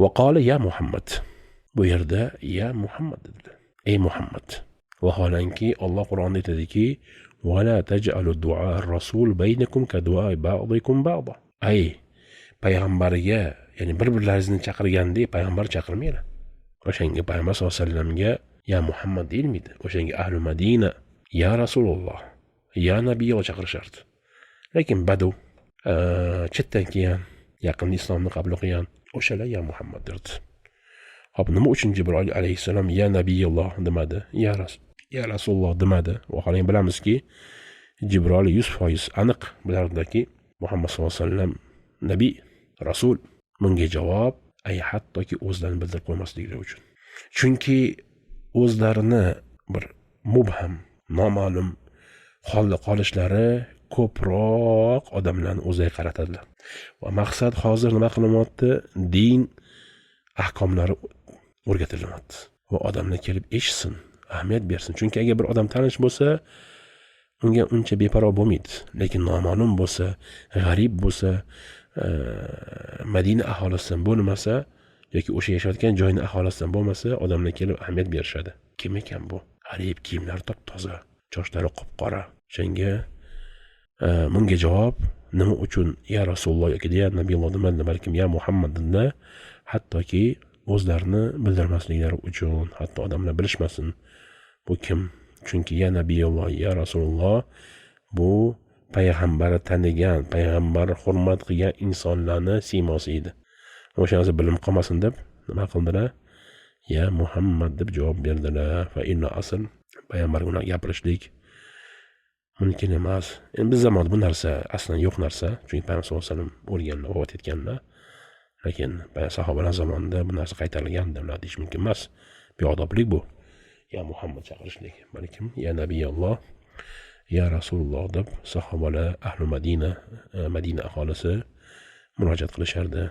Va qala ya Muhammad. Bu yerda ya Muhammad dedi. Ey Muhammad. Vaholanki Alloh Qur'onda aytadiki, "Va la taj'alu du'a ar-rasul baynakum ka du'a ba'dikum ba'da." Ay payg'ambarga, ya'ni bir-birlaringizni chaqirgandek payg'ambar chaqirmaydi. O'shanga payg'ambar sollallohu alayhi vasallamga ya Muhammad deyilmaydi. O'shanga ahli Madina ya Rasululloh, ya Nabiyyo chaqirishardi. Lekin badu chetdan kelgan, yaqin islomni qabul qilgan o'shalar ya Muhammad derdi. Hop, nima uchun Jibril alayhissalom ya Nabiyulloh demadi, ya Rasululloh demadi? Vaholanki bilamizki, Jibril 100% aniq bilardiki, Muhammad sollallohu alayhi vasallam nabiy, rasul. Bunga javob hattoki o'zlarini bildirib qo'ymasliklari uchun. Chunki o'zlarini bir mubham, noma'lum holda qolishlari ko'proq odamlarni o'ziga qaratadilar. Va maqsad hozir nima qilinyapti? Din ahkomlari o'rgatilyapti. Va odamlar kelib eshitsin, ahamiyat bersin. Chunki agar bir odam tanish bo'lsa, unga uncha beparvo bo'lmaydi. Lekin noma'lum bo'lsa, g'arib bo'lsa, Madina aholisidan bo'lmasa yoki o'sha yashayotgan joyning aholisidan bo'lmasa, odamlar kelib ahamiyat berishadi. Kim ekan bu? G'arib, kiyimlari top-toza, sochlari qop-qora. Shunga bunga javob nima uchun ya Rasululloh yoki ya Nabiyulloh demadi, balkim ya Muhammad dedi. Hattoki o'zlarini bildirmasliklari uchun, hatto odamlar bilishmasin bu kim. Chunki ya Nabiyulloh, ya Rasululloh bu payg'ambari tanigan, payg'ambar hurmat qilgan insonlarning siymosi edi. O'shanisi bilim qolmasin deb nima qildilar? Ya Muhammad deb javob berdilar. Va inna asl payg'ambarga unaqa gapirishlik mumkin emas. Endi biz zamonda bu narsa aslan yo'q narsa. Chunki payg'ambar sollallohu alayhi vasallam o'lganlar, vafot etganlar. Lekin sahobalar zamonida bu narsa qaytarilgan deb deyish mumkin emas. Beodoblik bu. Ya Muhammad chaqirishlik. Balkim ya Nabiyulloh, ya Rasululloh deb sahobalar ahli Madina aholisi murojaat qilishardi.